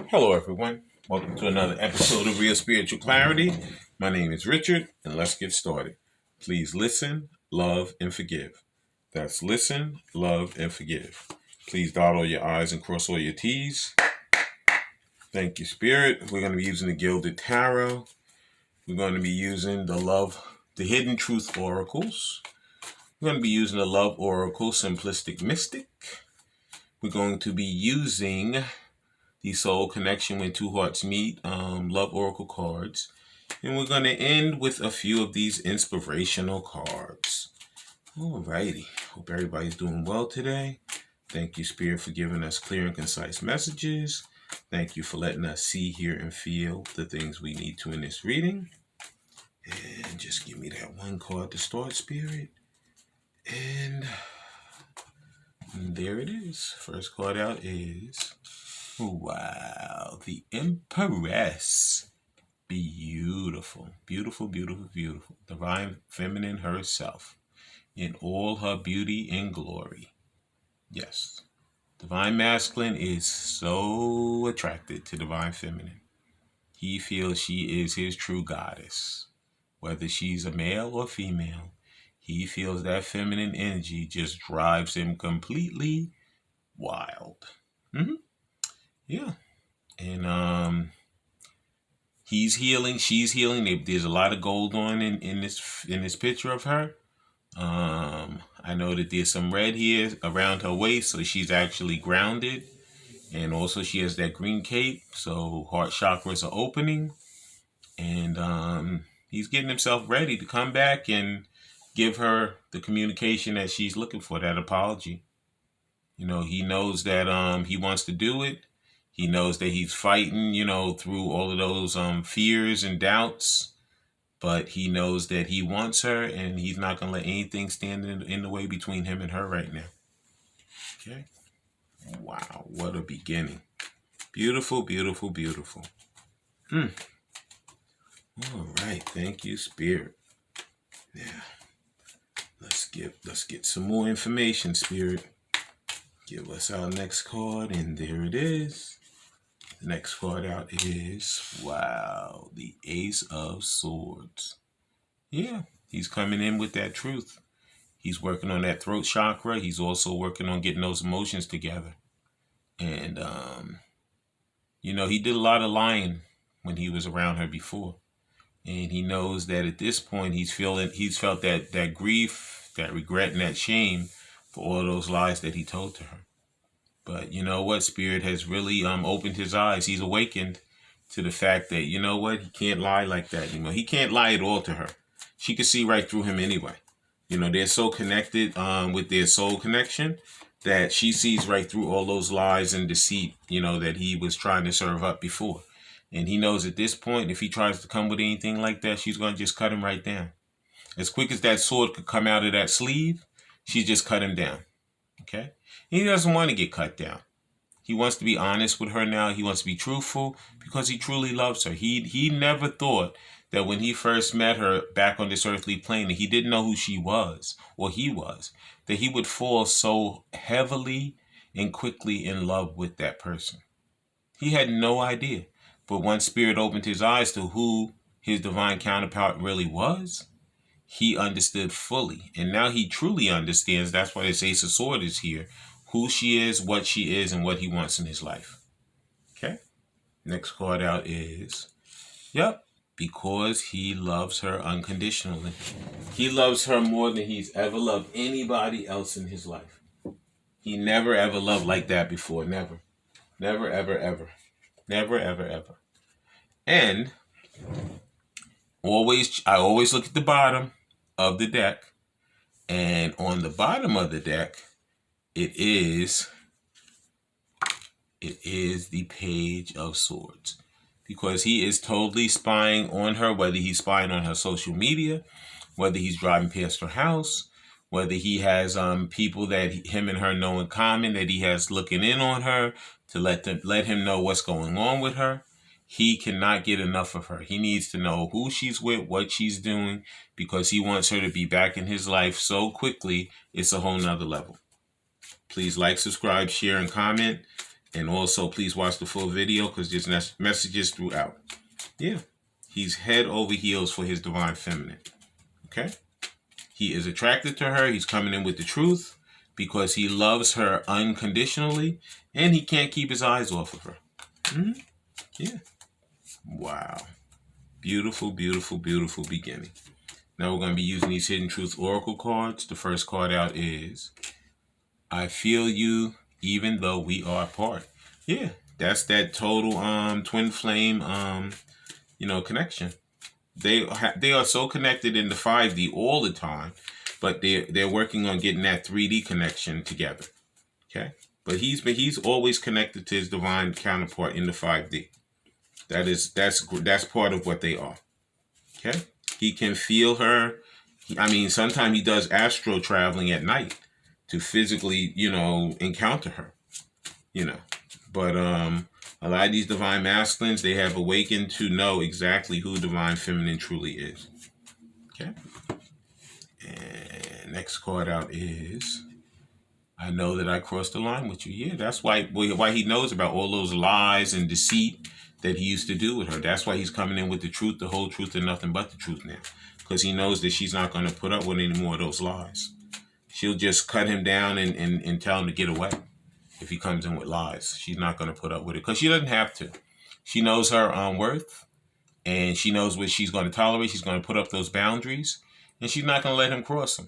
Hello, everyone. Welcome to another episode of Real Spiritual Clarity. My name is Richard, and let's get started. Please listen, love, and forgive. That's listen, love, and forgive. Please dot all your I's and cross all your T's. Thank you, Spirit. We're going to be using the Gilded Tarot. We're going to be using the Hidden Truth Oracles. We're going to be using the Love Oracle, Simplistic Mystic. We're going to be using the Soul Connection When Two Hearts Meet, Love Oracle cards. And we're going to end with a few of these inspirational cards. Alrighty. Hope everybody's doing well today. Thank you, Spirit, for giving us clear and concise messages. Thank you for letting us see, hear, and feel the things we need to in this reading. And just give me that one card to start, Spirit. And there it is. First card out is... wow, the Empress. Beautiful, beautiful, beautiful, beautiful. Divine Feminine herself in all her beauty and glory. Yes, Divine Masculine is so attracted to Divine Feminine. He feels she is his true goddess. Whether she's a male or female, he feels that feminine energy just drives him completely wild. Yeah. And he's healing, she's healing. There's a lot of gold on in this picture of her. I know that there's some red here around her waist, so she's actually grounded. And also she has that green cape, so heart chakras are opening. And he's getting himself ready to come back and give her the communication that she's looking for, that apology. You know, he knows that he wants to do it. He knows that he's fighting, through all of those fears and doubts. But he knows that he wants her, and he's not going to let anything stand in the way between him and her right now. Okay? Wow, what a beginning. Beautiful, beautiful, beautiful. All right, thank you, Spirit. Yeah. Let's get some more information, Spirit. Give us our next card, and there it is. The next card out is, wow, the Ace of Swords. Yeah, he's coming in with that truth. He's working on that throat chakra. He's also working on getting those emotions together. And, he did a lot of lying when he was around her before. And he knows that at this point, he's felt that grief, that regret, and that shame for all those lies that he told to her. But you know what? Spirit has really opened his eyes. He's awakened to the fact that, you know what? He can't lie like that anymore. He can't lie at all to her. She could see right through him anyway. They're so connected with their soul connection that she sees right through all those lies and deceit, that he was trying to serve up before. And he knows at this point, if he tries to come with anything like that, she's going to just cut him right down. As quick as that sword could come out of that sleeve, she just cut him down. Okay? He doesn't want to get cut down. He wants to be honest with her now. He wants to be truthful because he truly loves her. He never thought that when he first met her back on this earthly plane, that he didn't know who she was or he was, that he would fall so heavily and quickly in love with that person. He had no idea. But once Spirit opened his eyes to who his divine counterpart really was, he understood fully. And now he truly understands. That's why this Ace of Swords is here. Who she is, what she is, and what he wants in his life. Okay? Next card out is, because he loves her unconditionally. He loves her more than he's ever loved anybody else in his life. He never ever loved like that before. Never. Never, ever, ever. Never, ever, ever. And I always look at the bottom of the deck. And on the bottom of the deck, it is the Page of Swords, because he is totally spying on her, whether he's spying on her social media, whether he's driving past her house, whether he has people that him and her know in common that he has looking in on her to let him know what's going on with her. He cannot get enough of her. He needs to know who she's with, what she's doing, because he wants her to be back in his life so quickly. It's a whole nother level. Please like, subscribe, share, and comment. And also, please watch the full video because there's messages throughout. Yeah. He's head over heels for his divine feminine. Okay? He is attracted to her. He's coming in with the truth because he loves her unconditionally and he can't keep his eyes off of her. Mm-hmm. Yeah. Wow. Beautiful, beautiful, beautiful beginning. Now we're going to be using these Hidden Truth Oracle cards. The first card out is, I feel you even though we are apart. Yeah, that's that total twin flame connection. They are so connected in the 5D all the time, but they're working on getting that 3D connection together. Okay? But he's always connected to his divine counterpart in the 5D. That's part of what they are. Okay? He can feel her. I mean, sometimes he does astral traveling at night to physically, encounter her. But a lot of these divine masculines, they have awakened to know exactly who divine feminine truly is. Okay? And next card out is, I know that I crossed the line with you. Yeah, that's why he knows about all those lies and deceit that he used to do with her. That's why he's coming in with the truth, the whole truth, and nothing but the truth now. Because he knows that she's not going to put up with any more of those lies. She'll just cut him down and tell him to get away. If he comes in with lies, she's not going to put up with it because she doesn't have to. She knows her worth and she knows what she's going to tolerate. She's going to put up those boundaries and she's not going to let him cross them.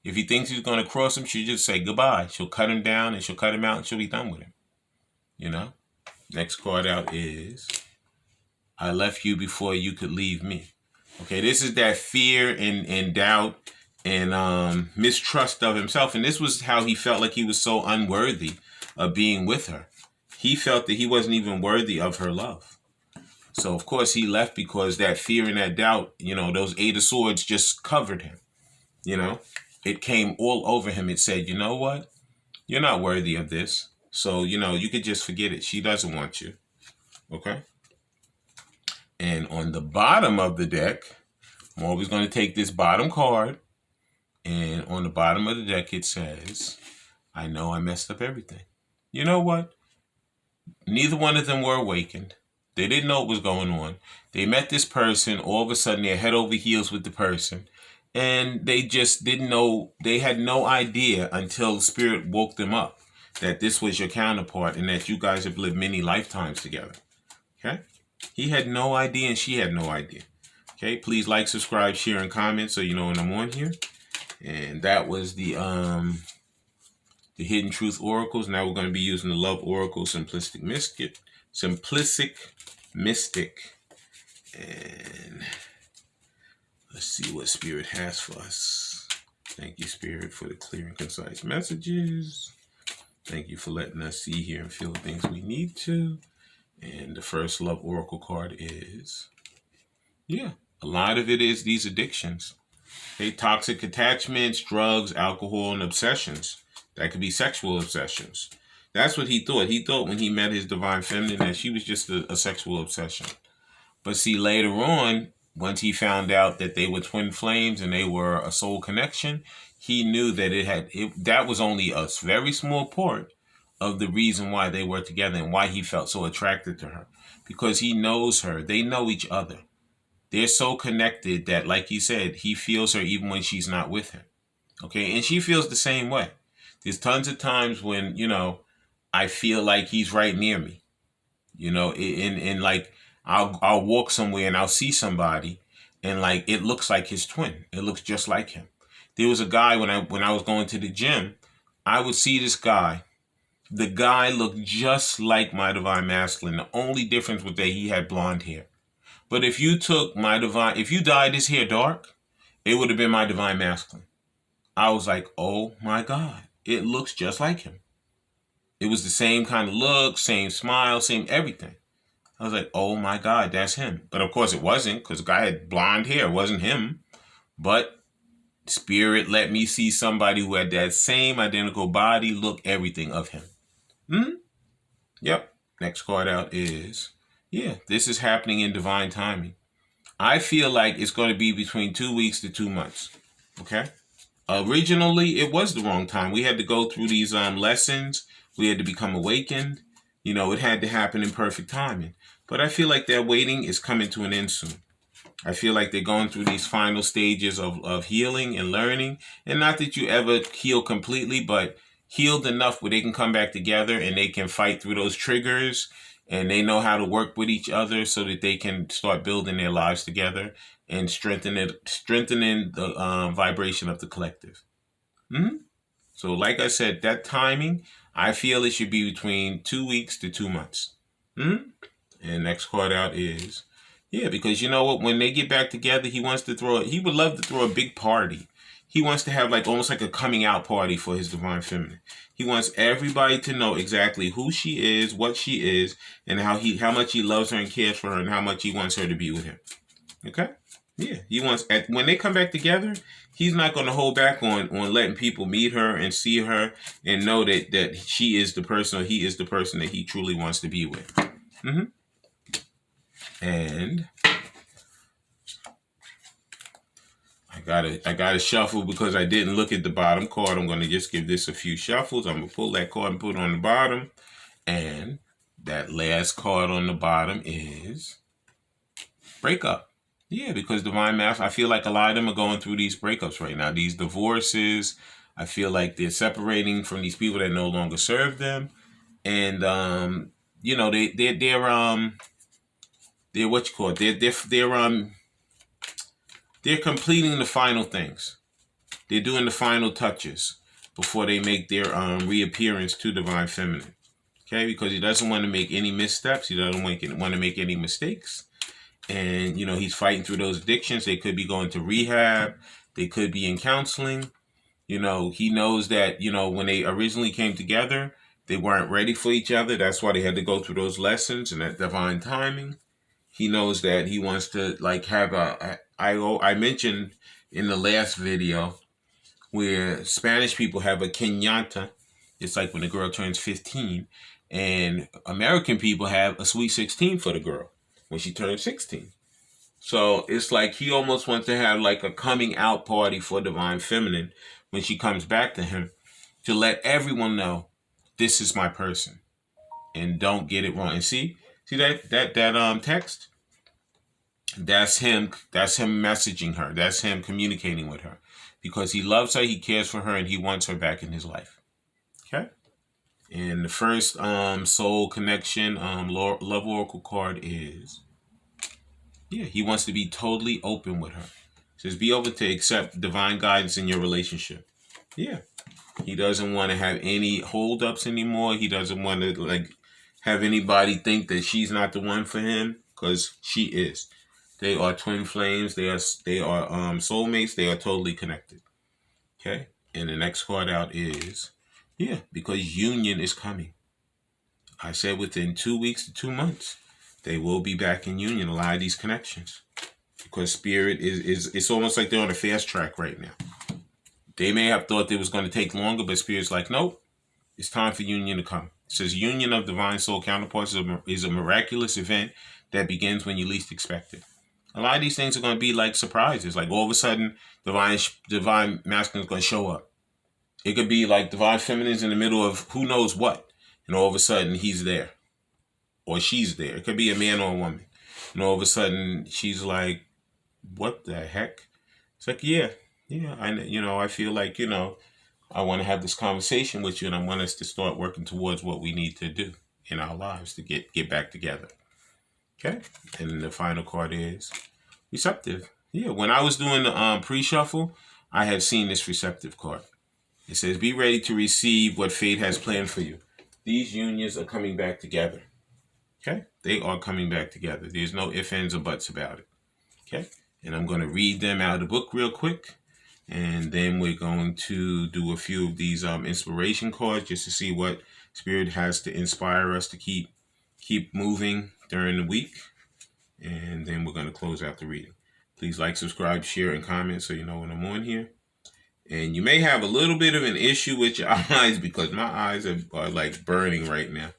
If he thinks he's going to cross him, she'll just say goodbye. She'll cut him down and she'll cut him out and she'll be done with him. Next card out is, I left you before you could leave me. Okay, this is that fear and doubt and mistrust of himself. And this was how he felt like he was so unworthy of being with her. He felt that he wasn't even worthy of her love. So, of course, he left because that fear and that doubt, those 8 of Swords just covered him. It came all over him. It said, you know what? You're not worthy of this. So, you could just forget it. She doesn't want you. Okay? And on the bottom of the deck, I'm always going to take this bottom card. And on the bottom of the deck, it says, I know I messed up everything. You know what? Neither one of them were awakened. They didn't know what was going on. They met this person. All of a sudden, they're head over heels with the person. And they just didn't know. They had no idea until Spirit woke them up that this was your counterpart and that you guys have lived many lifetimes together. Okay? He had no idea and she had no idea. Okay? Please like, subscribe, share, and comment so you know when I'm on here. And that was the Hidden Truth Oracles. Now we're going to be using the Love Oracle, Simplistic Mystic. And let's see what Spirit has for us. Thank you, Spirit, for the clear and concise messages. Thank you for letting us see, hear, and feel the things we need to. And the first Love Oracle card is, a lot of it is these addictions. Okay, toxic attachments, drugs, alcohol, and obsessions. That could be sexual obsessions. That's what he thought. He thought when he met his divine feminine that she was just a sexual obsession. But see, later on, once he found out that they were twin flames and they were a soul connection, he knew that that was only a very small part of the reason why they were together and why he felt so attracted to her. Because he knows her. They know each other. They're so connected that, like he said, he feels her even when she's not with him. Okay, and she feels the same way. There's tons of times when, I feel like he's right near me. And like I'll walk somewhere and I'll see somebody and like it looks like his twin. It looks just like him. There was a guy when I was going to the gym, I would see this guy. The guy looked just like my divine masculine. The only difference was that he had blonde hair. But if you dyed his hair dark, it would have been my divine masculine. I was like, oh my God, it looks just like him. It was the same kind of look, same smile, same everything. I was like, oh my God, that's him. But of course it wasn't because the guy had blonde hair. It wasn't him. But Spirit let me see somebody who had that same identical body, look, everything of him. Yep. Next card out is, this is happening in divine timing. I feel like it's going to be between 2 weeks to 2 months. Okay? Originally, it was the wrong time. We had to go through these lessons We had to become awakened. You know, it had to happen in perfect timing. But I feel like that waiting is coming to an end soon. I feel like they're going through these final stages of healing and learning. And not that you ever heal completely, but healed enough where they can come back together and they can fight through those triggers, and they know how to work with each other so that they can start building their lives together and strengthening the vibration of the collective. Mm-hmm. So like I said, that timing, I feel it should be between 2 weeks to 2 months. Mm-hmm. And next card out is, yeah, because you know what? When they get back together, he would love to throw a big party. He wants to have like almost like a coming out party for his divine feminine. He wants everybody to know exactly who she is, what she is, and how much he loves her and cares for her, and how much he wants her to be with him. Okay? Yeah, he wants, when they come back together, he's not going to hold back on letting people meet her and see her and know that she is the person, or he is the person that he truly wants to be with. Mm-hmm. And I gotta shuffle because I didn't look at the bottom card. I'm gonna just give this a few shuffles. I'm gonna pull that card and put it on the bottom. And that last card on the bottom is breakup. Yeah, because Divine Master, I feel like a lot of them are going through these breakups right now. These divorces. I feel like they're separating from these people that no longer serve them. And you know, they're what you call it? They're completing the final things. They're doing the final touches before they make their reappearance to Divine Feminine. Okay, because he doesn't want to make any missteps. He doesn't want to make any mistakes. And, you know, he's fighting through those addictions. They could be going to rehab. They could be in counseling. You know, he knows that, you know, when they originally came together, they weren't ready for each other. That's why they had to go through those lessons and that divine timing. He knows that he wants to like have I mentioned in the last video where Spanish people have a quinata. It's like when the girl turns 15, and American people have a sweet 16 for the girl when she turns 16. So it's like he almost wants to have like a coming out party for Divine Feminine when she comes back to him, to let everyone know this is my person and don't get it wrong. And see that text? That's him messaging her. That's him communicating with her because he loves her, he cares for her, and he wants her back in his life. Okay? And the first soul connection love oracle card is, yeah, he wants to be totally open with her. It says be open to accept divine guidance in your relationship. Yeah. He doesn't want to have any holdups anymore. He doesn't want to like have anybody think that she's not the one for him, because she is. They are twin flames. They are soulmates. They are totally connected. Okay. And the next card out is, yeah, because union is coming. I said within 2 weeks to 2 months, they will be back in union. A lot of these connections, because spirit is it's almost like they're on a fast track right now. They may have thought it was going to take longer, but spirit's like, nope, it's time for union to come. It says union of divine soul counterparts is a miraculous event that begins when you least expect it. A lot of these things are going to be like surprises. Like all of a sudden, divine masculine is going to show up. It could be like divine feminine's in the middle of who knows what, and all of a sudden he's there, or she's there. It could be a man or a woman, and all of a sudden she's like, "What the heck?" It's like, yeah, I feel like I want to have this conversation with you, and I want us to start working towards what we need to do in our lives to get back together. Okay, and the final card is receptive. Yeah, when I was doing the pre-shuffle, I had seen this receptive card. It says, be ready to receive what fate has planned for you. These unions are coming back together. Okay, they are coming back together. There's no ifs, ands, or buts about it. Okay, and I'm going to read them out of the book real quick, and then we're going to do a few of these inspiration cards just to see what Spirit has to inspire us to keep moving during the week, and then we're going to close out the reading. Please like, subscribe, share, and comment so you know when I'm on here. And you may have a little bit of an issue with your eyes because my eyes are like burning right now.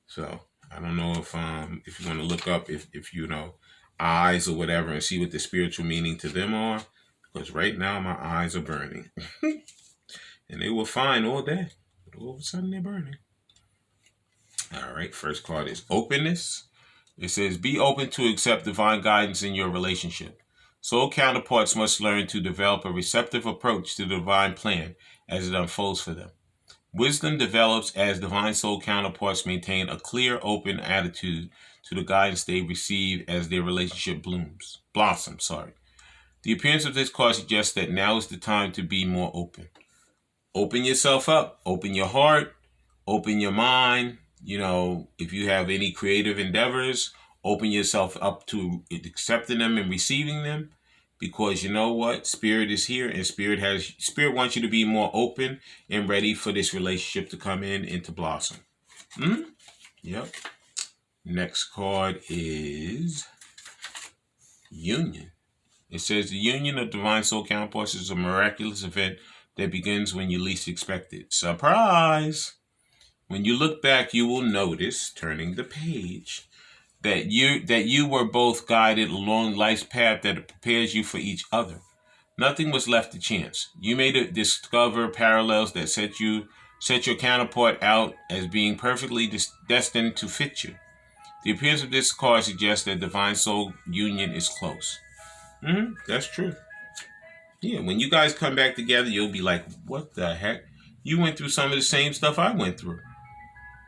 So I don't know if you want to look up if you know eyes or whatever and see what the spiritual meaning to them are, because right now my eyes are burning. And they were fine all day, but all of a sudden they're burning. All right, first card is openness. It says, be open to accept divine guidance in your relationship. Soul counterparts must learn to develop a receptive approach to the divine plan as it unfolds for them. Wisdom develops as divine soul counterparts maintain a clear, open attitude to the guidance they receive as their relationship blossoms. The appearance of this card suggests that now is the time to be more open. Open yourself up, open your heart, open your mind. You know, if you have any creative endeavors, open yourself up to accepting them and receiving them, because you know what? Spirit is here, and Spirit wants you to be more open and ready for this relationship to come in and to blossom. Yep. Next card is union. It says the union of divine soul counterparts is a miraculous event that begins when you least expect it. Surprise! When you look back, you will notice, turning the page, that you were both guided along life's path that prepares you for each other. Nothing was left to chance. You may discover parallels that set your counterpart out as being perfectly destined to fit you. The appearance of this card suggests that divine soul union is close. That's true. Yeah, when you guys come back together, you'll be like, what the heck? You went through some of the same stuff I went through.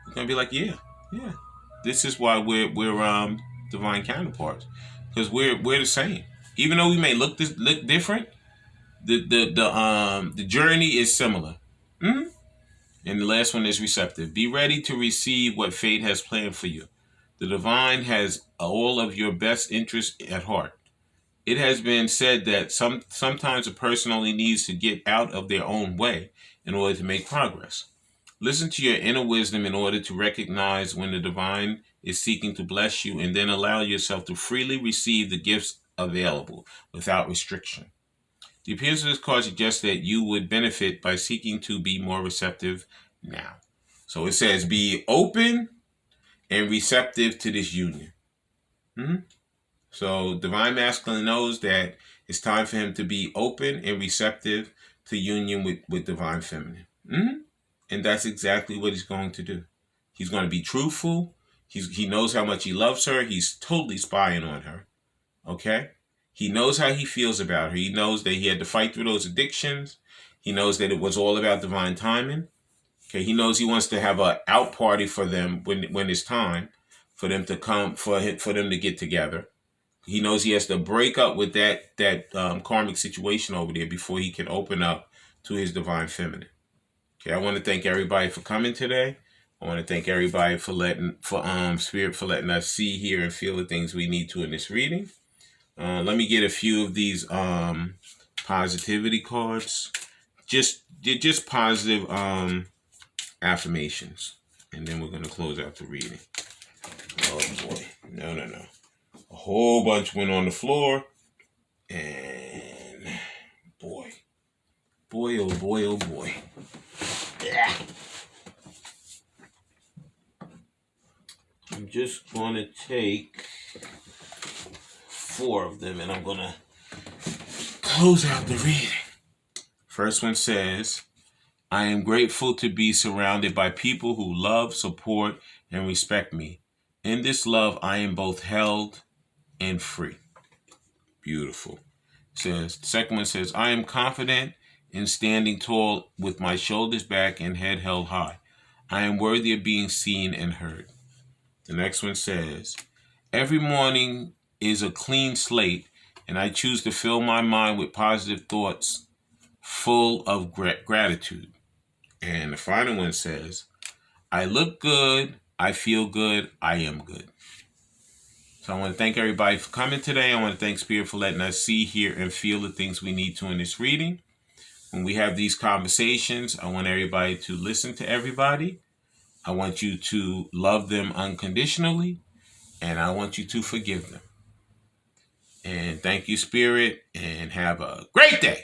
You're going to be like, yeah. This is why we're divine counterparts. Because we're the same. Even though we may look different, the journey is similar. And the last one is receptive. Be ready to receive what fate has planned for you. The divine has all of your best interests at heart. It has been said that sometimes a person only needs to get out of their own way in order to make progress. Listen to your inner wisdom in order to recognize when the divine is seeking to bless you, and then allow yourself to freely receive the gifts available without restriction. The appearance of this card suggests that you would benefit by seeking to be more receptive now. So it says be open and receptive to this union. So Divine Masculine knows that it's time for him to be open and receptive to union with Divine Feminine. And that's exactly what he's going to do. He's going to be truthful. He knows how much he loves her. He's totally spying on her. Okay? He knows how he feels about her. He knows that he had to fight through those addictions. He knows that it was all about divine timing. Okay? He knows he wants to have an out party for them when it's time for them to come, for them to get together. He knows he has to break up with that karmic situation over there before he can open up to his divine feminine. Okay, I want to thank everybody for coming today. I want to thank everybody for Spirit for letting us see, hear, and feel the things we need to in this reading. Let me get a few of these positivity cards. Just positive affirmations, and then we're gonna close out the reading. Oh boy, no. A whole bunch went on the floor, and boy, oh boy. Yeah. I'm just going to take 4 of them, and I'm going to close out the reading. First one says, I am grateful to be surrounded by people who love, support, and respect me. In this love, I am both held and free. Beautiful. The second one says, I am confident in standing tall with my shoulders back and head held high. I am worthy of being seen and heard. The next one says, every morning is a clean slate, and I choose to fill my mind with positive thoughts full of gratitude. And the final one says, I look good, I feel good, I am good. So I want to thank everybody for coming today. I want to thank Spirit for letting us see, hear, and feel the things we need to in this reading. When we have these conversations, I want everybody to listen to everybody. I want you to love them unconditionally, and I want you to forgive them. And thank you, Spirit, and have a great day.